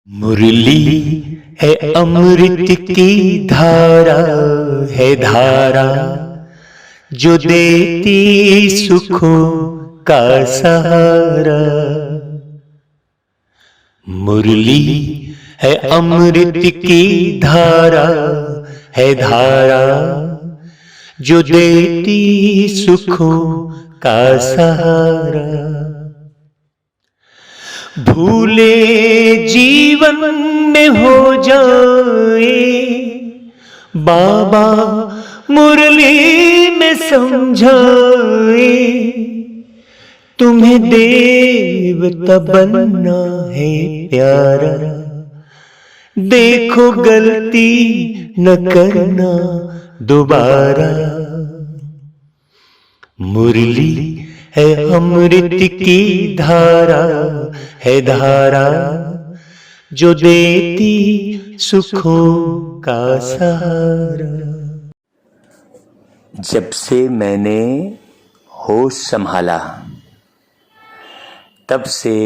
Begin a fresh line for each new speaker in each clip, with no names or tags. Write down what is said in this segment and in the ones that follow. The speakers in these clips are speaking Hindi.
मुरली है अमृत की धारा, है धारा जो देती सुखों का सहारा। मुरली है अमृत की धारा, है धारा जो देती सुखों का सहारा। भूले जीवन में हो जाए बाबा मुरली में समझाए, तुम्हें देवता बनना है प्यारा, देखो गलती न करना दोबारा। मुरली है अमृत की धारा, है धारा जो देती सुखों का सहारा।
जब से मैंने होश संभाला तब से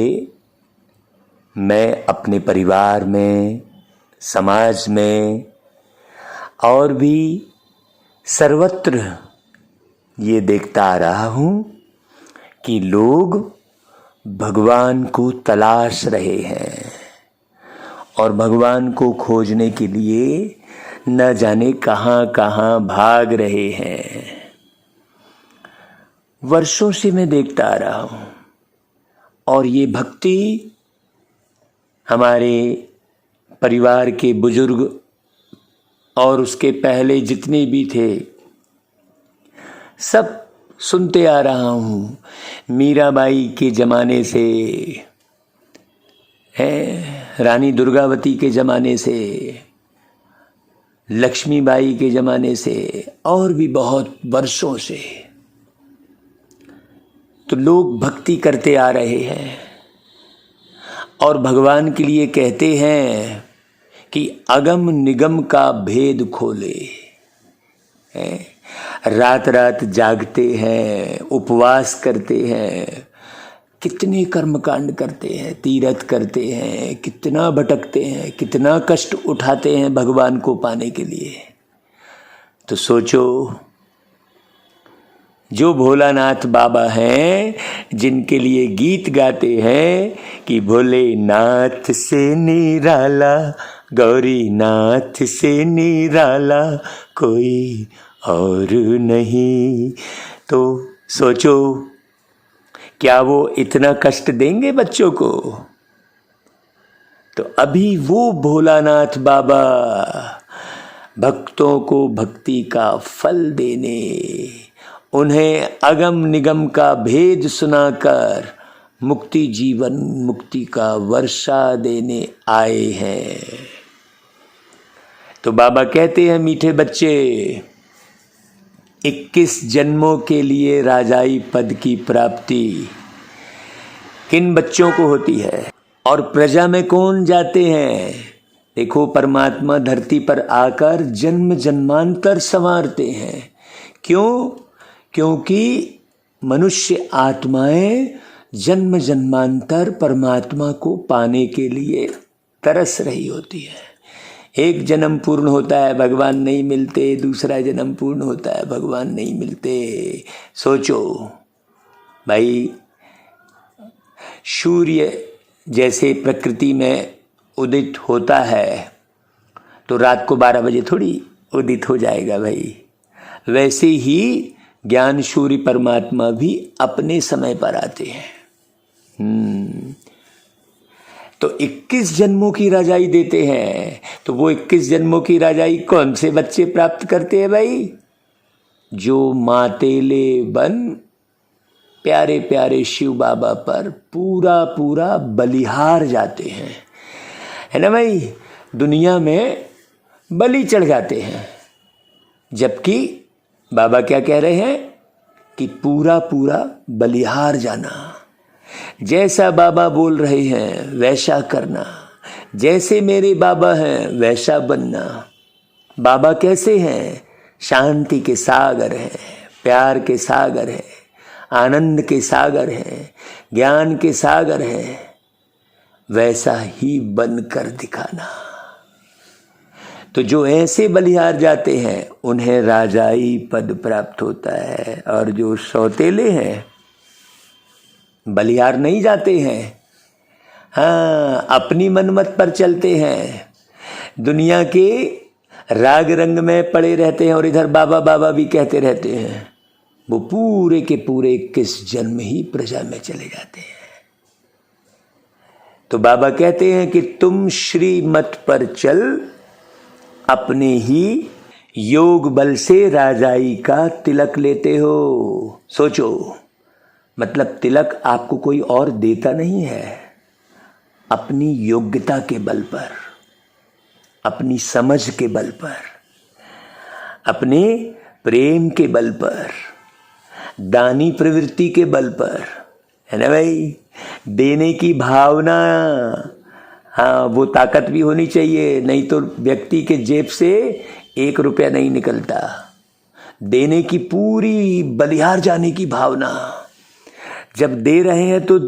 मैं अपने परिवार में, समाज में और भी सर्वत्र ये देखता आ रहा हूँ कि लोग भगवान को तलाश रहे हैं और भगवान को खोजने के लिए न जाने कहाँ कहाँ भाग रहे हैं। वर्षों से मैं देखता आ रहा हूँ और ये भक्ति हमारे परिवार के बुजुर्ग और उसके पहले जितने भी थे सब सुनते आ रहा हूँ। मीराबाई के ज़माने से है, रानी दुर्गावती के ज़माने से, लक्ष्मीबाई के ज़माने से और भी बहुत वर्षों से तो लोग भक्ति करते आ रहे हैं और भगवान के लिए कहते हैं कि अगम निगम का भेद खोले। रात रात जागते हैं, उपवास करते हैं, कितने कर्मकांड करते हैं, तीर्थ करते हैं, कितना भटकते हैं, कितना कष्ट उठाते हैं भगवान को पाने के लिए। तो सोचो, जो भोलानाथ बाबा हैं, जिनके लिए गीत गाते हैं कि भोलेनाथ से निराला, गौरीनाथ से निराला कोई और नहीं, तो सोचो क्या वो इतना कष्ट देंगे बच्चों को? तो अभी वो भोलानाथ बाबा भक्तों को भक्ति का फल देने, उन्हें अगम निगम का भेद सुनाकर मुक्ति जीवन मुक्ति का वर्षा देने आए हैं। तो बाबा कहते हैं, मीठे बच्चे, 21 जन्मों के लिए राजाई पद की प्राप्ति किन बच्चों को होती है और प्रजा में कौन जाते हैं? देखो, परमात्मा धरती पर आकर जन्म जन्मांतर संवारते हैं। क्यों? क्योंकि मनुष्य आत्माएं जन्म जन्मांतर परमात्मा को पाने के लिए तरस रही होती है। एक जन्म पूर्ण होता है, भगवान नहीं मिलते, दूसरा जन्म पूर्ण होता है, भगवान नहीं मिलते। सोचो भाई, सूर्य जैसे प्रकृति में उदित होता है तो रात को 12 बजे थोड़ी उदित हो जाएगा भाई। वैसे ही ज्ञान सूर्य परमात्मा भी अपने समय पर आते हैं। तो 21 जन्मों की राजाई देते हैं। तो वो 21 जन्मों की राजाई कौन से बच्चे प्राप्त करते हैं भाई? जो मातेले बन प्यारे प्यारे शिव बाबा पर पूरा पूरा बलिहार जाते हैं, है ना भाई? दुनिया में बलि चढ़ जाते हैं। जबकि बाबा क्या कह रहे हैं कि पूरा पूरा बलिहार जाना। जैसा बाबा बोल रहे हैं वैसा करना, जैसे मेरे बाबा हैं वैसा बनना। बाबा कैसे हैं? शांति के सागर हैं, प्यार के सागर हैं, आनंद के सागर हैं, ज्ञान के सागर हैं। वैसा ही बनकर दिखाना। तो जो ऐसे बलिहार जाते हैं उन्हें राजाई पद प्राप्त होता है, और जो सौतेले हैं, बलिहार नहीं जाते हैं, हाँ अपनी मनमत पर चलते हैं, दुनिया के राग रंग में पड़े रहते हैं और इधर बाबा बाबा भी कहते रहते हैं, वो पूरे के पूरे 21 जन्म ही प्रजा में चले जाते हैं। तो बाबा कहते हैं कि तुम श्रीमत पर चल, अपने ही योग बल से राजाई का तिलक लेते हो। सोचो, मतलब तिलक आपको कोई और देता नहीं है, अपनी योग्यता के बल पर, अपनी समझ के बल पर, अपने प्रेम के बल पर, दानी प्रवृत्ति के बल पर, है ना भाई। देने की भावना, हाँ वो ताकत भी होनी चाहिए, नहीं तो व्यक्ति के जेब से 1 रुपया नहीं निकलता। देने की पूरी बलिहार जाने की भावना, जब दे रहे हैं तो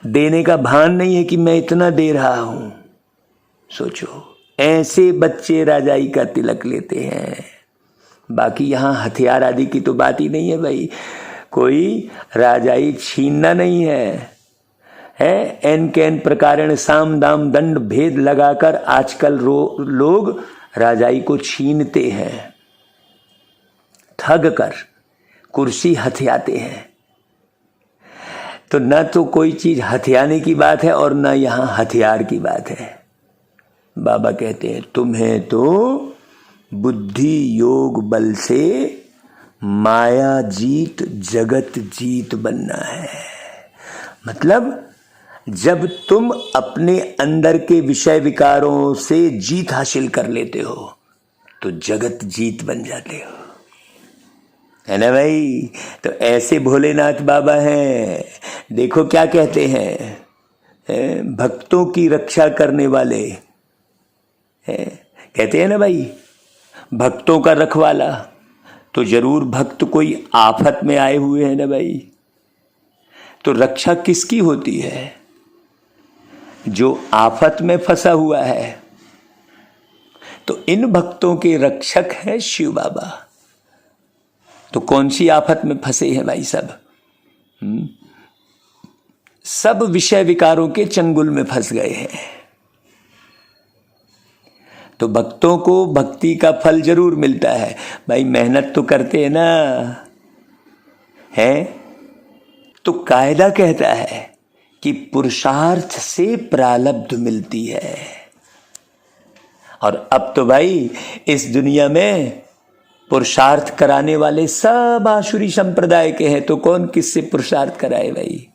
देने का भान नहीं है कि मैं इतना दे रहा हूं। सोचो, ऐसे बच्चे राजाई का तिलक लेते हैं। बाकी यहां हथियार आदि की तो बात ही नहीं है भाई, कोई राजाई छीनना नहीं है, एन कैन प्रकारण साम दाम दंड भेद लगाकर आजकल लोग राजाई को छीनते हैं, ठग कर कुर्सी हथियाते हैं। तो न तो कोई चीज हथियाने की बात है और न यहां हथियार की बात है। बाबा कहते हैं तुम्हें तो बुद्धि योग बल से माया जीत जगत जीत बनना है। मतलब जब तुम अपने अंदर के विषय विकारों से जीत हासिल कर लेते हो तो जगत जीत बन जाते हो, है ना भाई। तो ऐसे भोलेनाथ बाबा हैं। देखो क्या कहते हैं, भक्तों की रक्षा करने वाले, कहते हैं ना भाई, भक्तों का रखवाला। तो जरूर भक्त कोई आफत में आए हुए हैं ना भाई। तो रक्षा किसकी होती है? जो आफत में फंसा हुआ है। तो इन भक्तों के रक्षक हैं शिव बाबा। तो कौन सी आफत में फंसे हैं भाई सब? सब विषय विकारों के चंगुल में फंस गए हैं। तो भक्तों को भक्ति का फल जरूर मिलता है भाई, मेहनत तो करते हैं ना, है। तो कायदा कहता है कि पुरुषार्थ से प्रारब्ध मिलती है। और अब तो भाई इस दुनिया में पुरुषार्थ कराने वाले सब आसुरी संप्रदाय के हैं, तो कौन किससे पुरुषार्थ कराए भाई।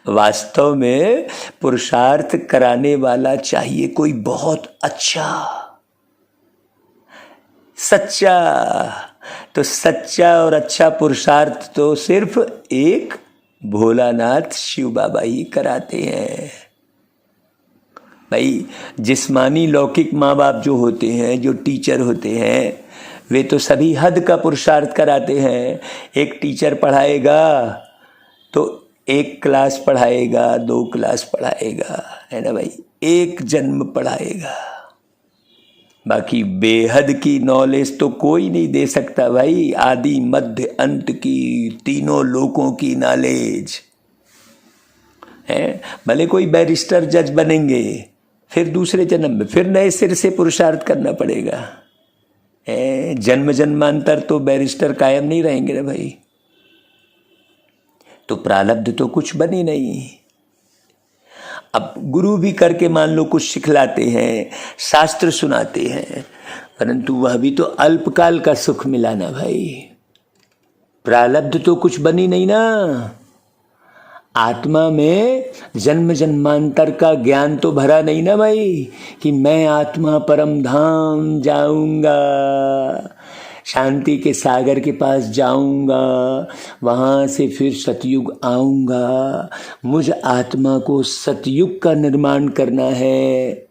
वास्तव में पुरुषार्थ कराने वाला चाहिए कोई बहुत अच्छा, सच्चा। तो सच्चा और अच्छा पुरुषार्थ तो सिर्फ एक भोलानाथ शिव बाबा ही कराते हैं भाई। जिस्मानी लौकिक माँ बाप जो होते हैं, जो टीचर होते हैं, वे तो सभी हद का पुरुषार्थ कराते हैं। एक टीचर पढ़ाएगा तो 1 क्लास पढ़ाएगा, 2 क्लास पढ़ाएगा, है ना भाई, 1 जन्म पढ़ाएगा। बाकी बेहद की नॉलेज तो कोई नहीं दे सकता भाई। आदि मध्य अंत की तीनों लोकों की नॉलेज है। भले कोई बैरिस्टर जज बनेंगे, फिर दूसरे जन्म में फिर नए सिर से पुरुषार्थ करना पड़ेगा। जन्म जन्मांतर तो बैरिस्टर कायम नहीं रहेंगे ना भाई। तो प्रारब्ध तो कुछ बनी नहीं। अब गुरु भी करके मान लो कुछ सिखलाते हैं, शास्त्र सुनाते हैं, परंतु वह भी तो अल्पकाल का सुख मिला ना भाई। प्रारब्ध तो कुछ बनी नहीं ना। आत्मा में जन्म जन्मांतर का ज्ञान तो भरा नहीं ना भाई, कि मैं आत्मा परम धाम जाऊंगा, शांति के सागर के पास जाऊंगा, वहां से फिर सतयुग आऊंगा, मुझ आत्मा को सतयुग का निर्माण करना है?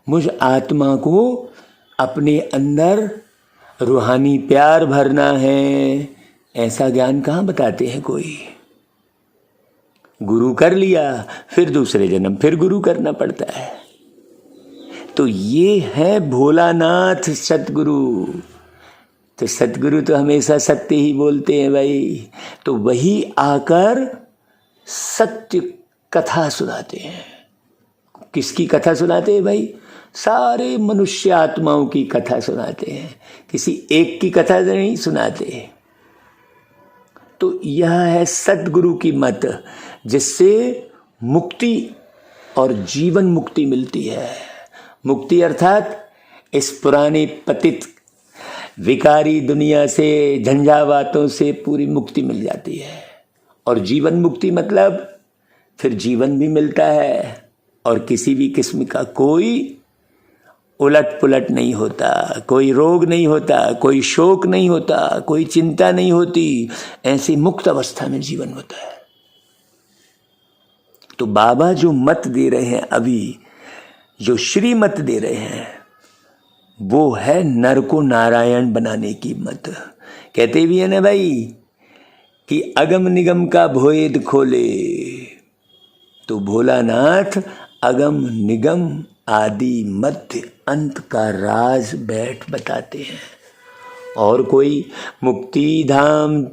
मुझ आत्मा को अपने अंदर रूहानी प्यार भरना है। ऐसा ज्ञान कहाँ बताते हैं कोई? गुरु कर लिया, फिर दूसरे जन्म फिर गुरु करना पड़ता है। तो ये है भोलानाथ सतगुरु। तो सतगुरु तो हमेशा सत्य ही बोलते हैं भाई। तो वही आकर सत्य कथा सुनाते हैं। किसकी कथा सुनाते हैं भाई? सारे मनुष्य आत्माओं की कथा सुनाते हैं, किसी एक की कथा नहीं सुनाते। तो यह है सतगुरु की मत, जिससे मुक्ति और जीवन मुक्ति मिलती है। मुक्ति अर्थात इस पुरानी पतित विकारी दुनिया से, झंझावातों से पूरी मुक्ति मिल जाती है। और जीवन मुक्ति मतलब फिर जीवन भी मिलता है और किसी भी किस्म का कोई उलट पुलट नहीं होता, कोई रोग नहीं होता, कोई शोक नहीं होता, कोई चिंता नहीं होती। ऐसी मुक्त अवस्था में जीवन होता है। तो बाबा जो मत दे रहे हैं, अभी जो श्रीमत दे रहे हैं, वो है नर को नारायण बनाने की मत। कहते भी है ना भाई कि अगम निगम का भेद खोले, तो भोलानाथ अगम निगम आदि मध्य अंत का राज बैठ बताते हैं। और कोई मुक्ति धाम,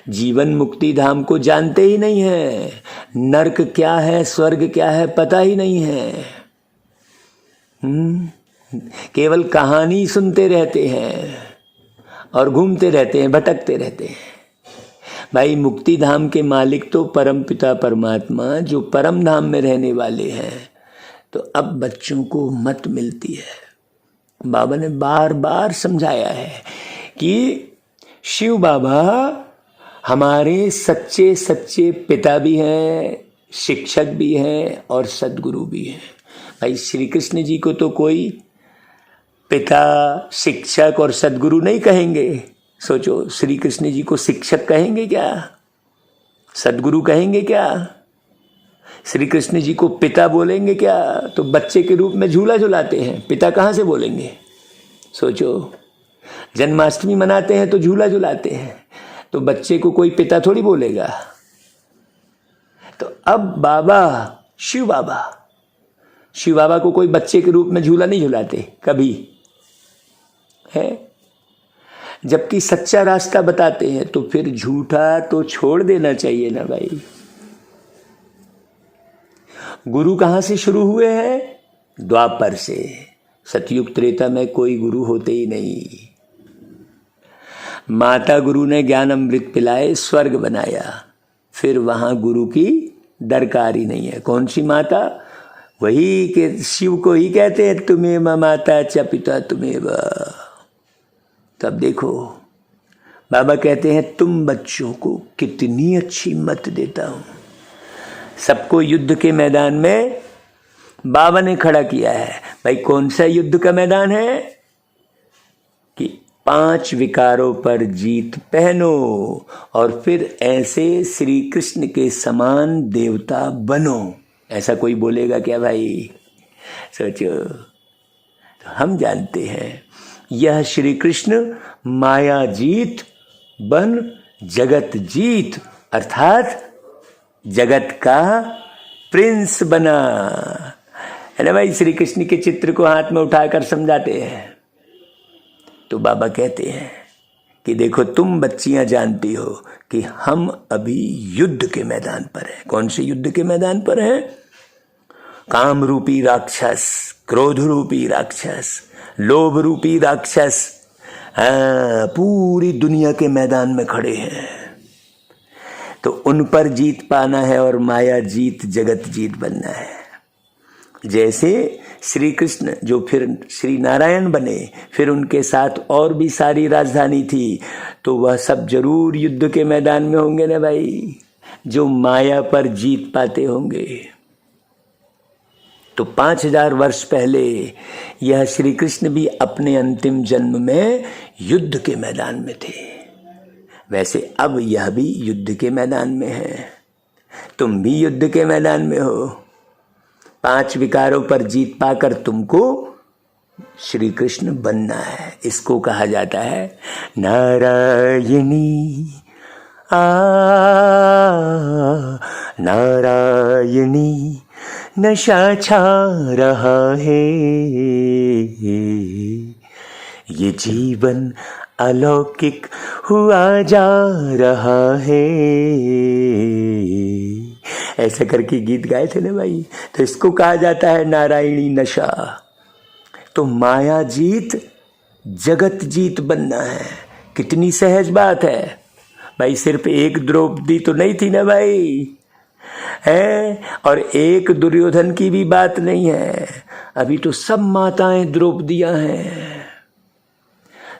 जीवन मुक्ति धाम को जानते ही नहीं है। नरक क्या है, स्वर्ग क्या है, पता ही नहीं है। केवल कहानी सुनते रहते हैं और घूमते रहते हैं, भटकते रहते हैं। भाई मुक्ति धाम के मालिक तो परम पिता परमात्मा, जो परम धाम में रहने वाले हैं। तो अब बच्चों को मत मिलती है। बाबा ने बार बार समझाया है कि शिव बाबा हमारे सच्चे सच्चे पिता भी हैं, शिक्षक भी हैं और सद्गुरु भी हैं। भाई श्री कृष्ण जी को तो कोई पिता, शिक्षक और सद्गुरु नहीं कहेंगे। सोचो, श्री कृष्ण जी को शिक्षक कहेंगे क्या? सद्गुरु कहेंगे क्या? श्री कृष्ण जी को पिता बोलेंगे क्या? तो बच्चे के रूप में झूला झुलाते हैं, पिता कहाँ से बोलेंगे? सोचो, जन्माष्टमी मनाते हैं तो झूला झुलाते हैं, तो बच्चे को कोई पिता थोड़ी बोलेगा। तो अब बाबा, शिव बाबा को कोई बच्चे के रूप में झूला नहीं झुलाते कभी, है? जबकि सच्चा रास्ता बताते हैं, तो फिर झूठा तो छोड़ देना चाहिए ना भाई। गुरु कहां से शुरू हुए हैं? द्वापर से। सतयुग त्रेता में कोई गुरु होते ही नहीं। माता गुरु ने ज्ञान अमृत पिलाए, स्वर्ग बनाया, फिर वहां गुरु की दरकार ही नहीं है। कौन सी माता? वही के शिव को ही कहते हैं, तुम्हें माता च पिता तुम्हें। तब देखो, बाबा कहते हैं तुम बच्चों को कितनी अच्छी मत देता हूं। सबको युद्ध के मैदान में बाबा ने खड़ा किया है। भाई कौन सा युद्ध का मैदान है? कि 5 विकारों पर जीत पहनो और फिर ऐसे श्री कृष्ण के समान देवता बनो। ऐसा कोई बोलेगा क्या भाई? सोचो। तो हम जानते हैं यह श्री कृष्ण माया जीत बन जगत जीत, अर्थात जगत का प्रिंस बना, है ना भाई। श्री कृष्ण के चित्र को हाथ में उठाकर समझाते हैं। तो बाबा कहते हैं कि देखो, तुम बच्चियां जानती हो कि हम अभी युद्ध के मैदान पर हैं। कौन से युद्ध के मैदान पर हैं? काम रूपी राक्षस, क्रोध रूपी राक्षस, लोभ रूपी राक्षस पूरी दुनिया के मैदान में खड़े हैं। तो उन पर जीत पाना है और माया जीत, जगत जीत बनना है। जैसे श्री कृष्ण जो फिर श्री नारायण बने, फिर उनके साथ और भी सारी राजधानी थी, तो वह सब जरूर युद्ध के मैदान में होंगे ना भाई, जो माया पर जीत पाते होंगे। तो 5000 वर्ष पहले यह श्री कृष्ण भी अपने अंतिम जन्म में युद्ध के मैदान में थे। वैसे अब यह भी युद्ध के मैदान में है। तुम भी युद्ध के मैदान में हो। 5 विकारों पर जीत पाकर तुमको श्री कृष्ण बनना है। इसको कहा जाता है नारायणी
नारायणी नशा छा रहा है, ये जीवन अलौकिक हुआ जा रहा है। ऐसा करके गीत गाए थे ना भाई। तो इसको कहा जाता है नारायणी नशा। तो माया जीत जगत जीत बनना है, कितनी सहज बात है भाई। सिर्फ एक द्रौपदी तो नहीं थी ना भाई, है, और एक दुर्योधन की भी बात नहीं है। अभी तो सब माताएं द्रौपदियां हैं।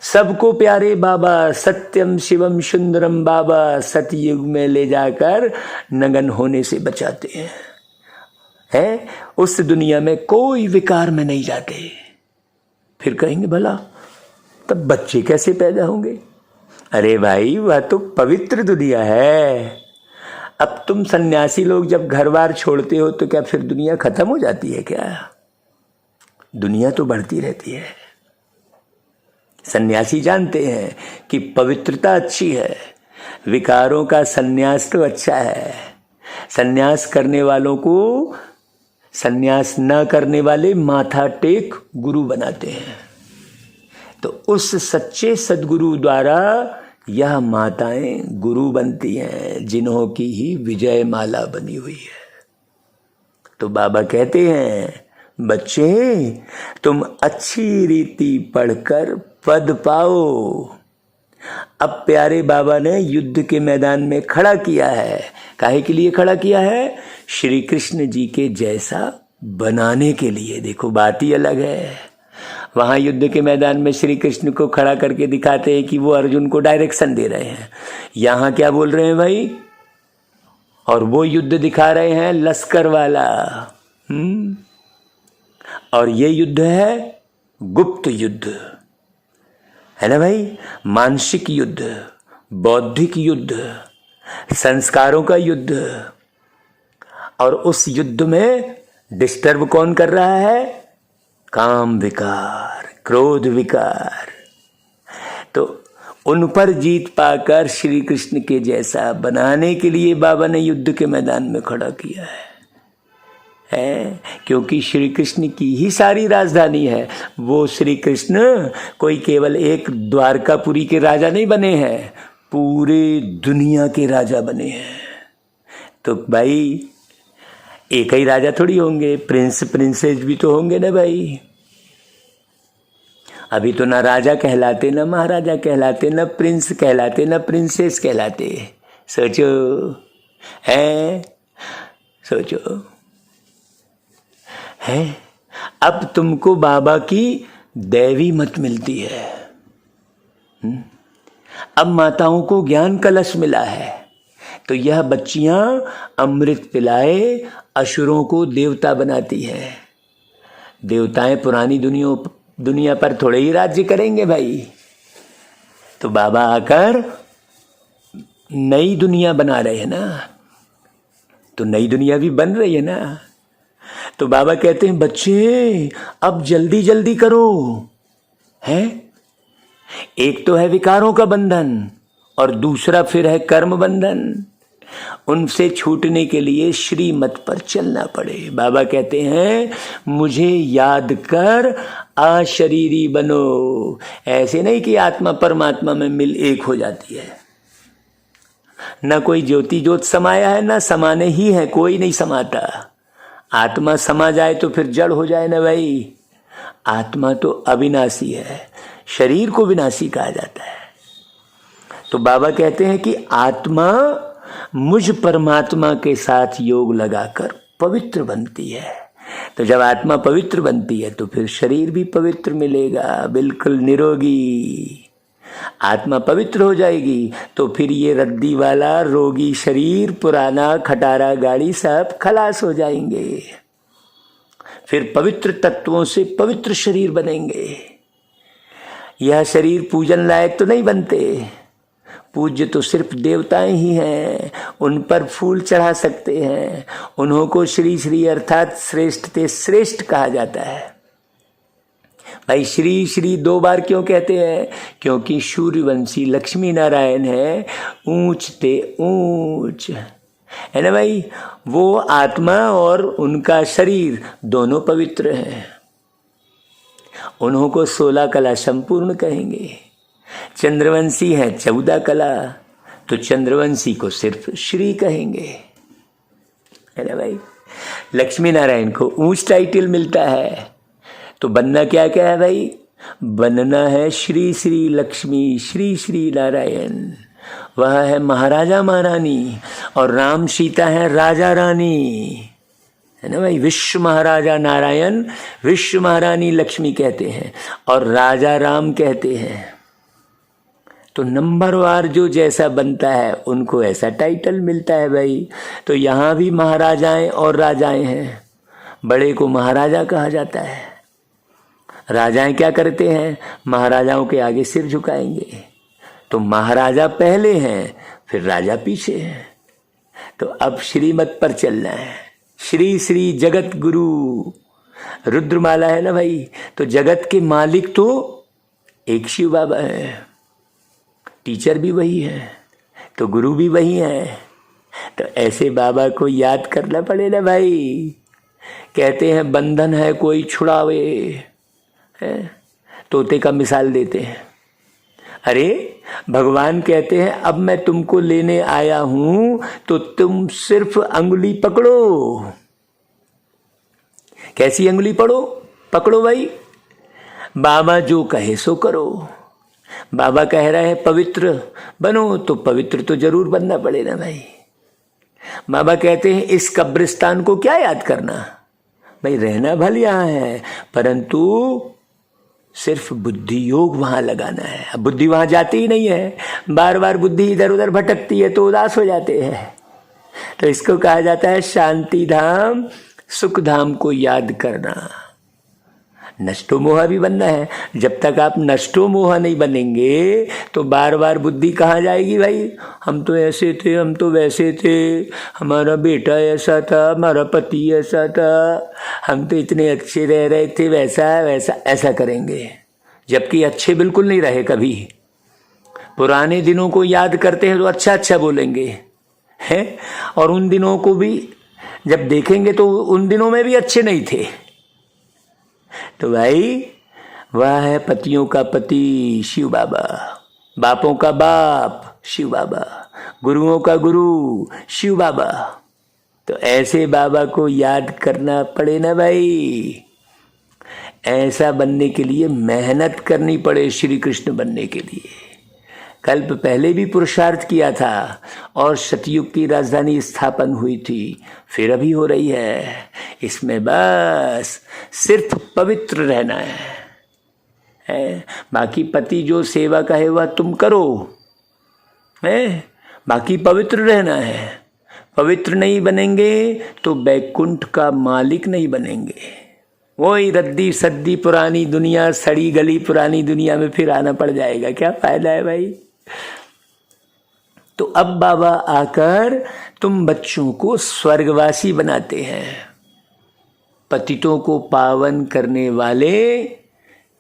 सबको प्यारे बाबा सत्यम शिवम सुंदरम बाबा सतयुग में ले जाकर नगन होने से बचाते हैं, है? उस दुनिया में कोई विकार में नहीं जाते। फिर कहेंगे भला तब बच्चे कैसे पैदा होंगे? अरे भाई वह तो पवित्र दुनिया है। अब तुम सन्यासी लोग जब घर बार छोड़ते हो तो क्या फिर दुनिया खत्म हो जाती है क्या? दुनिया तो बढ़ती रहती है। सन्यासी जानते हैं कि पवित्रता अच्छी है, विकारों का सन्यास तो अच्छा है। सन्यास करने वालों को सन्यास न करने वाले माथा टेक गुरु बनाते हैं। तो उस सच्चे सद्गुरु द्वारा यह माताएं गुरु बनती हैं, जिन्हों की ही विजय माला बनी हुई है। तो बाबा कहते हैं बच्चे तुम अच्छी रीति पढ़कर पद पाओ। अब प्यारे बाबा ने युद्ध के मैदान में खड़ा किया है। काहे के लिए खड़ा किया है? श्री कृष्ण जी के जैसा बनाने के लिए। देखो बात ही अलग है। वहां युद्ध के मैदान में श्री कृष्ण को खड़ा करके दिखाते हैं कि वो अर्जुन को डायरेक्शन दे रहे हैं। यहां क्या बोल रहे हैं भाई? और वो युद्ध दिखा रहे हैं लश्कर वाला। और ये युद्ध है गुप्त युद्ध, है ना भाई? मानसिक युद्ध, बौद्धिक युद्ध, संस्कारों का युद्ध। और उस युद्ध में डिस्टर्ब कौन कर रहा है? काम विकार, क्रोध विकार। तो उन पर जीत पाकर श्री कृष्ण के जैसा बनाने के लिए बाबा ने युद्ध के मैदान में खड़ा किया है, क्योंकि श्री कृष्ण की ही सारी राजधानी है। वो श्री कृष्ण कोई केवल एक द्वारकापुरी के राजा नहीं बने हैं, पूरे दुनिया के राजा बने हैं। तो भाई एक ही राजा थोड़ी होंगे, प्रिंस प्रिंसेस भी तो होंगे ना भाई। अभी तो ना राजा कहलाते, ना महाराजा कहलाते, ना प्रिंस कहलाते, ना प्रिंसेस कहलाते। सोचो, है सोचो, है। अब तुमको बाबा की दैवी मत मिलती है। अब माताओं को ज्ञान कलश मिला है। तो यह बच्चियां अमृत पिलाए असुरों को देवता बनाती है। देवताएं पुरानी दुनिया पर थोड़े ही राज्य करेंगे भाई। तो बाबा आकर नई दुनिया बना रहे हैं ना, तो नई दुनिया भी बन रही है ना। तो बाबा कहते हैं बच्चे अब जल्दी जल्दी करो, है। एक तो है विकारों का बंधन और दूसरा फिर है कर्म बंधन। उनसे छूटने के लिए श्रीमत पर चलना पड़े। बाबा कहते हैं मुझे याद कर अशरीरी बनो। ऐसे नहीं कि आत्मा परमात्मा में मिल एक हो जाती है। ना कोई ज्योति ज्योत समाया है, ना समाने ही है, कोई नहीं समाता। आत्मा समा जाए तो फिर जड़ हो जाए ना भाई। आत्मा तो अविनाशी है, शरीर को विनाशी कहा जाता है। तो बाबा कहते हैं कि आत्मा मुझ परमात्मा के साथ योग लगाकर पवित्र बनती है। तो जब आत्मा पवित्र बनती है तो फिर शरीर भी पवित्र मिलेगा, बिल्कुल निरोगी। आत्मा पवित्र हो जाएगी तो फिर ये रद्दी वाला रोगी शरीर, पुराना खटारा गाड़ी सब खलास हो जाएंगे। फिर पवित्र तत्वों से पवित्र शरीर बनेंगे। यह शरीर पूजन लायक तो नहीं बनते। पूज्य तो सिर्फ देवताएं ही हैं, उन पर फूल चढ़ा सकते हैं। उन्हों को श्री श्री अर्थात श्रेष्ठ ते श्रेष्ठ कहा जाता है। भाई श्री श्री 2 बार क्यों कहते हैं? क्योंकि सूर्यवंशी लक्ष्मी नारायण है, ऊंच ते ऊंच। है ना भाई। वो आत्मा और उनका शरीर दोनों पवित्र हैं। उन्हों को 16 कला संपूर्ण कहेंगे। चंद्रवंशी है 14 कला, तो चंद्रवंशी को सिर्फ श्री कहेंगे, है ना भाई। लक्ष्मी नारायण को ऊंच टाइटल मिलता है, तो बनना क्या क्या है भाई? बनना है श्री श्री लक्ष्मी श्री श्री नारायण। वह है महाराजा महारानी, और राम सीता है राजा रानी, है ना भाई। विश्व महाराजा नारायण, विश्व महारानी लक्ष्मी कहते हैं, और राजा राम कहते हैं। तो नंबरवार जो जैसा बनता है उनको ऐसा टाइटल मिलता है भाई। तो यहाँ भी महाराजाएं और राजाएं हैं। बड़े को महाराजा कहा जाता है। राजाएं क्या करते हैं? महाराजाओं के आगे सिर झुकाएंगे। तो महाराजा पहले हैं, फिर राजा पीछे हैं। तो अब श्रीमत पर चलना है। श्री श्री जगत गुरु रुद्रमाला है ना भाई। तो जगत के मालिक तो एक शिव बाबा है, टीचर भी वही है, तो गुरु भी वही है। तो ऐसे बाबा को याद करना पड़े ना भाई। कहते हैं बंधन है कोई छुड़ावे, है? तोते का मिसाल देते हैं। अरे भगवान कहते हैं अब मैं तुमको लेने आया हूं, तो तुम सिर्फ अंगुली पकड़ो। कैसी अंगुली पकड़ो भाई? बाबा जो कहे सो करो। बाबा कह रहा है पवित्र बनो, तो पवित्र तो जरूर बनना पड़ेगा भाई। बाबा कहते हैं इस कब्रिस्तान को क्या याद करना भाई, रहना भले यहाँ है, परंतु सिर्फ बुद्धि योग वहां लगाना है। अब बुद्धि वहां जाती ही नहीं है, बार बार बुद्धि इधर उधर भटकती है, तो उदास हो जाते हैं। तो इसको कहा जाता है शांति धाम सुख धाम को याद करना। नष्टो मोहा भी बनना है। जब तक आप नष्टो मोहा नहीं बनेंगे तो बार बार बुद्धि कहाँ जाएगी भाई? हम तो ऐसे थे, हम तो वैसे थे, हमारा बेटा ऐसा था, हमारा पति ऐसा था, हम तो इतने अच्छे रह रहे थे, वैसा वैसा ऐसा करेंगे, जबकि अच्छे बिल्कुल नहीं रहे कभी। पुराने दिनों को याद करते हैं तो अच्छा अच्छा बोलेंगे, हैं? और उन दिनों को भी जब देखेंगे तो उन दिनों में भी अच्छे नहीं थे। तो भाई वह है पतियों का पति शिव बाबा, बापों का बाप शिव बाबा, गुरुओं का गुरु शिव बाबा। तो ऐसे बाबा को याद करना पड़े ना भाई। ऐसा बनने के लिए मेहनत करनी पड़े, श्री कृष्ण बनने के लिए। कल्प पहले भी पुरुषार्थ किया था और सतयुग की राजधानी स्थापन हुई थी, फिर अभी हो रही है। इसमें बस सिर्फ पवित्र रहना है? बाकी पति जो सेवा का है वह तुम करो, है? बाकी पवित्र रहना है। पवित्र नहीं बनेंगे तो बैकुंठ का मालिक नहीं बनेंगे। वही रद्दी सद्दी पुरानी दुनिया, सड़ी गली पुरानी दुनिया में फिर आना पड़ जाएगा। क्या फायदा है भाई? तो अब बाबा आकर तुम बच्चों को स्वर्गवासी बनाते हैं। पतितों को पावन करने वाले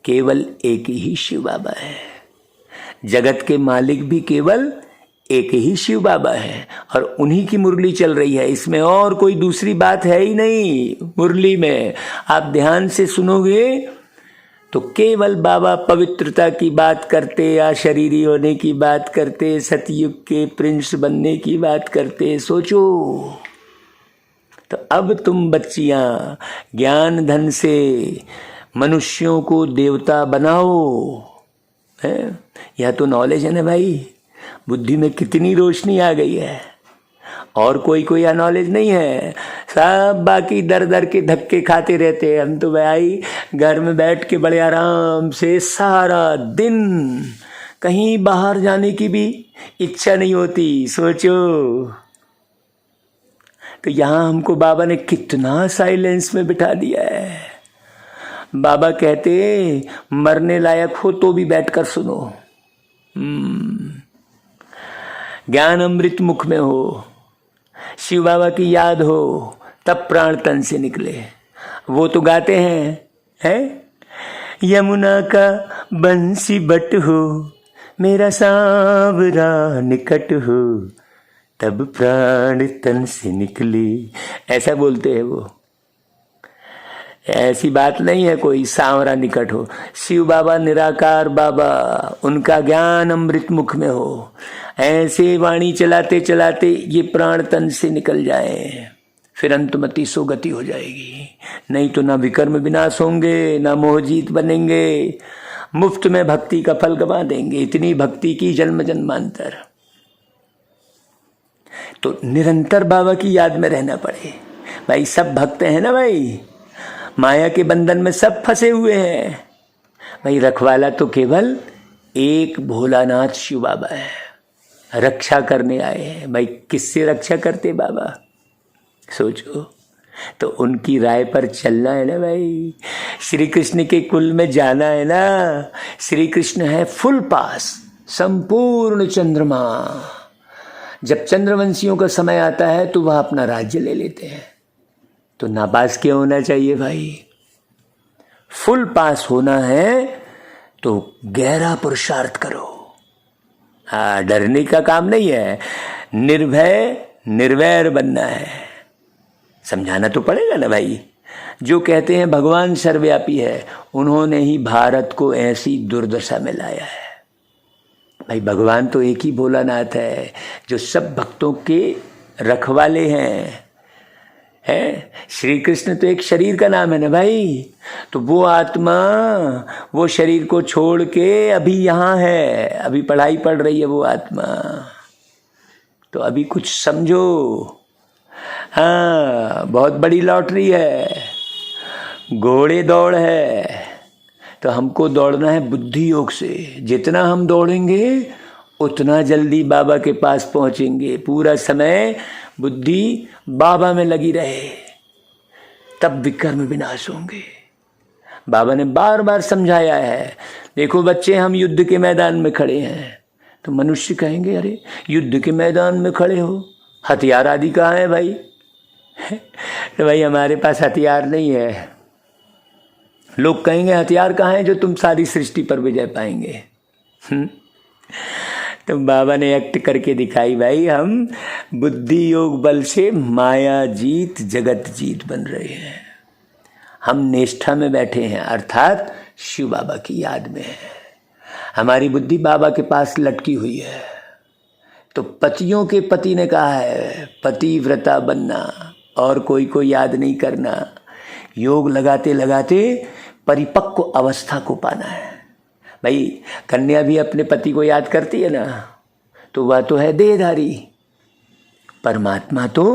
केवल एक ही शिव बाबा है। जगत के मालिक भी केवल एक ही शिव बाबा है, और उन्हीं की मुरली चल रही है। इसमें और कोई दूसरी बात है ही नहीं। मुरली में आप ध्यान से सुनोगे तो केवल बाबा पवित्रता की बात करते, या शरीरी होने की बात करते, सतयुग के प्रिंस बनने की बात करते। सोचो, तो अब तुम बच्चियां ज्ञान धन से मनुष्यों को देवता बनाओ, है? यह तो नॉलेज है ना भाई। बुद्धि में कितनी रोशनी आ गई है। और कोई नॉलेज नहीं है। सब बाकी दर दर के धक्के खाते रहते हैं। हम तो भाई घर में बैठ के बड़े आराम से सारा दिन, कहीं बाहर जाने की भी इच्छा नहीं होती। सोचो, तो यहाँ हमको बाबा ने कितना साइलेंस में बिठा दिया है। बाबा कहते मरने लायक हो तो भी बैठकर सुनो। ज्ञान अमृत मुख में हो, शिव बाबा की याद हो, तब प्राण तन से निकले। वो तो गाते हैं? यमुना का बंसी बट हो, मेरा सांवरा निकट हो,
तब प्राण तन से निकली, ऐसा बोलते हैं वो। ऐसी बात नहीं है कोई सांवरा निकट हो। शिव बाबा निराकार बाबा, उनका ज्ञान अमृत मुख में हो, ऐसे वाणी चलाते चलाते ये प्राण तन से निकल जाए, फिर अंतमति सो गति हो जाएगी। नहीं तो ना विकर्म विनाश होंगे, ना मोहजीत बनेंगे, मुफ्त में भक्ति का फल गवा देंगे। इतनी भक्ति की जन्म जन्मांतर। तो निरंतर बाबा की याद में रहना पड़े भाई। सब भक्त हैं ना भाई, माया के बंधन में सब फंसे हुए हैं भाई। रखवाला तो केवल एक भोलानाथ शिव बाबा है, रक्षा करने आए हैं भाई। किससे रक्षा करते बाबा, सोचो। तो उनकी राय पर चलना है ना भाई। श्री कृष्ण के कुल में जाना है ना। श्री कृष्ण है फुल पास, संपूर्ण चंद्रमा। जब चंद्रवंशियों का समय आता है तो वह अपना राज्य ले लेते हैं। तो नापास क्यों होना चाहिए भाई। फुल पास होना है तो गहरा पुरुषार्थ करो। हाँ, डरने का काम नहीं है, निर्भय निर्वैर बनना है। समझाना तो पड़ेगा ना भाई। जो कहते हैं भगवान सर्वव्यापी है, उन्होंने ही भारत को ऐसी दुर्दशा में लाया है भाई। भगवान तो एक ही भोलानाथ है जो सब भक्तों के रखवाले हैं। श्री कृष्ण तो एक शरीर का नाम है ना भाई। तो वो आत्मा वो शरीर को छोड़ के अभी यहाँ है, अभी पढ़ाई पढ़ रही है वो आत्मा। तो अभी कुछ समझो। हाँ, बहुत बड़ी लॉटरी है, घोड़े दौड़ है। तो हमको दौड़ना है बुद्धि योग से। जितना हम दौड़ेंगे उतना जल्दी बाबा के पास पहुंचेंगे। पूरा समय बुद्धि बाबा में लगी रहे, तब विकर्म विनाश होंगे। बाबा ने बार बार समझाया है। देखो बच्चे, हम युद्ध के मैदान में खड़े हैं। तो मनुष्य कहेंगे, अरे युद्ध के मैदान में खड़े हो, हथियार आदि कहाँ है भाई। तो भाई हमारे पास हथियार नहीं है। लोग कहेंगे हथियार कहाँ है जो तुम सारी सृष्टि पर विजय पाएंगे। तो बाबा ने एक्ट करके दिखाई भाई। हम बुद्धि योग बल से माया जीत जगत जीत बन रहे हैं। हम निष्ठा में बैठे हैं, अर्थात शिव बाबा की याद में है। हमारी बुद्धि बाबा के पास लटकी हुई है। तो पतियों के पति ने कहा है पतिव्रता बनना, और कोई को याद नहीं करना। योग लगाते लगाते परिपक्व अवस्था को पाना है भाई। कन्या भी अपने पति को याद करती है ना, तो वह तो है देहधारी। परमात्मा तो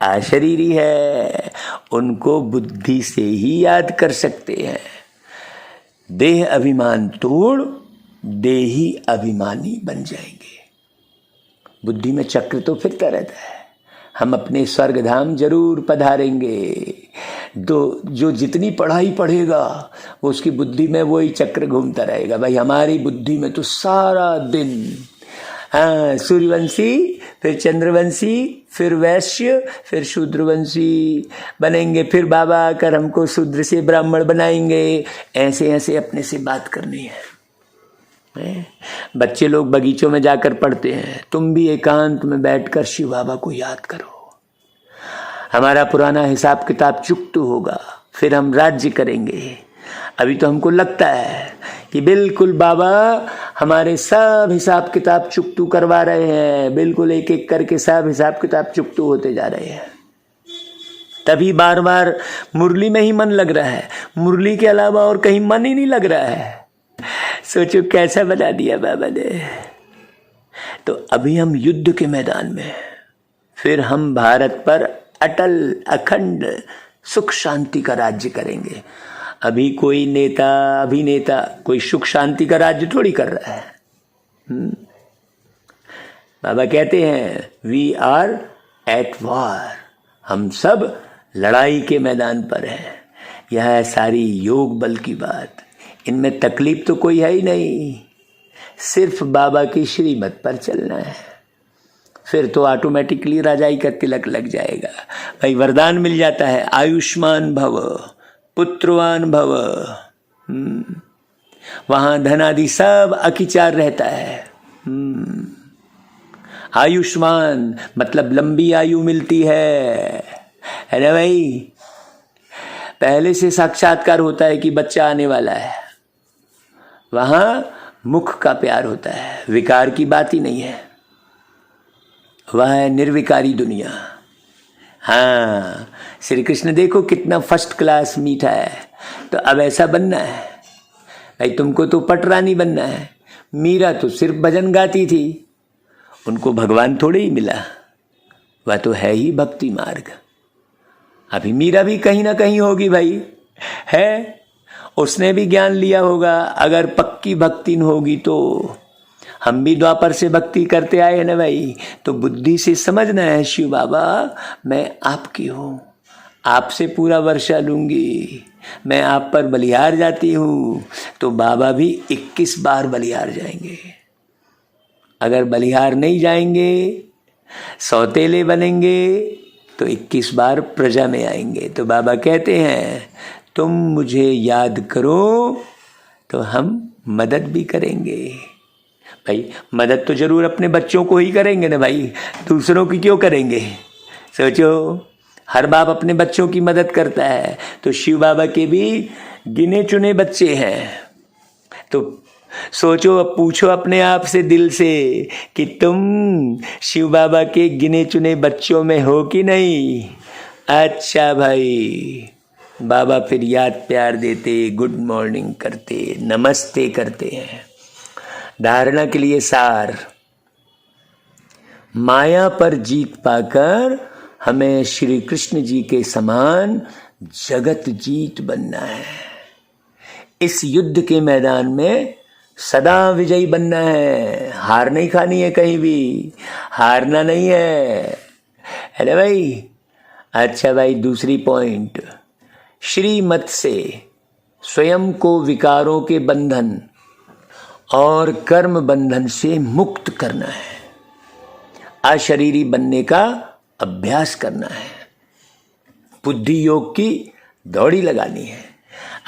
अशरीरी है, उनको बुद्धि से ही याद कर सकते हैं। देह अभिमान तोड़ देही अभिमानी बन जाएंगे। बुद्धि में चक्र तो फिरता रहता है। हम अपने स्वर्ग धाम जरूर पधारेंगे। जो जितनी पढ़ाई पढ़ेगा वो उसकी बुद्धि में वही चक्र घूमता रहेगा भाई। हमारी बुद्धि में तो सारा दिन सूर्यवंशी, फिर चंद्रवंशी, फिर वैश्य, फिर शूद्रवंशी बनेंगे। फिर बाबा आकर हमको शूद्र से ब्राह्मण बनाएंगे। ऐसे ऐसे अपने से बात करनी है। बच्चे लोग बगीचों में जाकर पढ़ते हैं, तुम भी एकांत में बैठकर शिव बाबा को याद करो। हमारा पुराना हिसाब किताब चुकता होगा, फिर हम राज्य करेंगे। अभी तो हमको लगता है कि बिल्कुल बाबा हमारे सब हिसाब किताब चुकतू करवा रहे हैं। बिल्कुल एक एक करके सब हिसाब किताब चुकतू होते जा रहे हैं। तभी बार बार मुरली में ही मन लग रहा है। मुरली के अलावा और कहीं मन ही नहीं लग रहा है। सोचो कैसा बना दिया बाबा ने। तो अभी हम युद्ध के मैदान में, फिर हम भारत पर अटल अखंड सुख शांति का राज्य करेंगे। अभी कोई नेता अभिनेता कोई सुख शांति का राज्य थोड़ी कर रहा है। बाबा कहते हैं वी आर एट वॉर, हम सब लड़ाई के मैदान पर हैं। यह है सारी योग बल की बात। इनमें तकलीफ तो कोई है ही नहीं, सिर्फ बाबा की श्रीमत पर चलना है। फिर तो ऑटोमेटिकली राजाई का तिलक लग जाएगा भाई। वरदान मिल जाता है, आयुष्मान भव, पुत्रवान भव। वहां धन आदि सब अकिचार रहता है। आयुष्मान मतलब लंबी आयु मिलती है ना भाई। पहले से साक्षात्कार होता है कि बच्चा आने वाला है, वहां मुख का प्यार होता है, विकार की बात ही नहीं है, वह है निर्विकारी दुनिया। हाँ, श्री कृष्ण देखो कितना फर्स्ट क्लास मीठा है। तो अब ऐसा बनना है भाई, तुमको तो पटरानी बनना है। मीरा तो सिर्फ भजन गाती थी, उनको भगवान थोड़े ही मिला, वह तो है ही भक्ति मार्ग। अभी मीरा भी कहीं ना कहीं होगी भाई, है, उसने भी ज्ञान लिया होगा। अगर पक्की भक्ति होगी तो हम भी द्वापर से भक्ति करते आए ना भाई, तो बुद्धि से समझना है शिव बाबा मैं आपकी हूँ, आपसे पूरा वर्षा लूंगी, मैं आप पर बलिहार जाती हूँ। तो बाबा भी 21 बार बलिहार जाएंगे। अगर बलिहार नहीं जाएंगे, सौतेले बनेंगे, तो 21 बार प्रजा में आएंगे। तो बाबा कहते हैं तुम मुझे याद करो तो हम मदद भी करेंगे। भाई मदद तो जरूर अपने बच्चों को ही करेंगे ना भाई, दूसरों की क्यों करेंगे। सोचो, हर बाप अपने बच्चों की मदद करता है, तो शिव बाबा के भी गिने चुने बच्चे हैं। तो सोचो, अब पूछो अपने आप से दिल से कि तुम शिव बाबा के गिने चुने बच्चों में हो कि नहीं। अच्छा भाई, बाबा फिर याद प्यार देते, गुड मॉर्निंग करते, नमस्ते करते हैं। धारणा के लिए सार, माया पर जीत पाकर हमें श्री कृष्ण जी के समान जगत जीत बनना है। इस युद्ध के मैदान में सदा विजयी बनना है, हार नहीं खानी है, कहीं भी हारना नहीं है ना भाई। अच्छा भाई, दूसरी पॉइंट, श्रीमत से स्वयं को विकारों के बंधन और कर्म बंधन से मुक्त करना है, अशरीरी बनने का अभ्यास करना है, बुद्धि योग की दौड़ी लगानी है।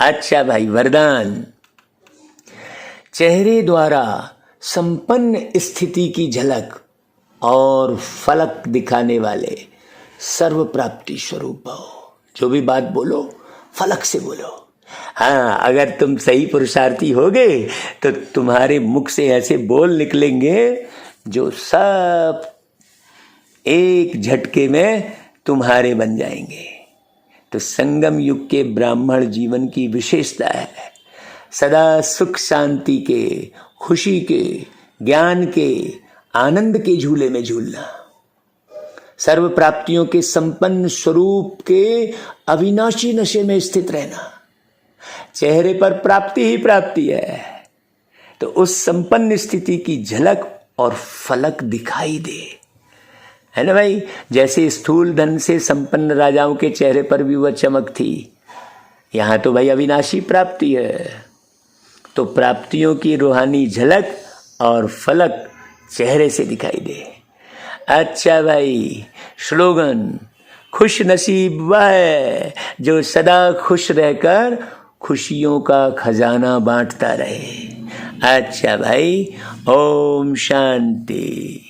अच्छा भाई, वरदान, चेहरे द्वारा संपन्न स्थिति की झलक और फलक दिखाने वाले सर्व प्राप्ति स्वरूप भव। जो भी बात बोलो फलक से बोलो। हाँ, अगर तुम सही पुरुषार्थी होगे तो तुम्हारे मुख से ऐसे बोल निकलेंगे जो सब एक झटके में तुम्हारे बन जाएंगे। तो संगम युग के ब्राह्मण जीवन की विशेषता है सदा सुख शांति के, खुशी के, ज्ञान के, आनंद के झूले में झूलना, सर्व प्राप्तियों के संपन्न स्वरूप के अविनाशी नशे में स्थित रहना। चेहरे पर प्राप्ति ही प्राप्ति है, तो उस संपन्न स्थिति की झलक और फलक दिखाई दे, है ना भाई। जैसे स्थूल धन से संपन्न राजाओं के चेहरे पर भी वह चमक थी, यहां तो भाई अविनाशी प्राप्ति है, तो प्राप्तियों की रूहानी झलक और फलक चेहरे से दिखाई दे। अच्छा भाई, स्लोगन, खुश नसीब वह है जो सदा खुश रहकर खुशियों का खजाना बांटता रहे। अच्छा भाई, ओम शांति।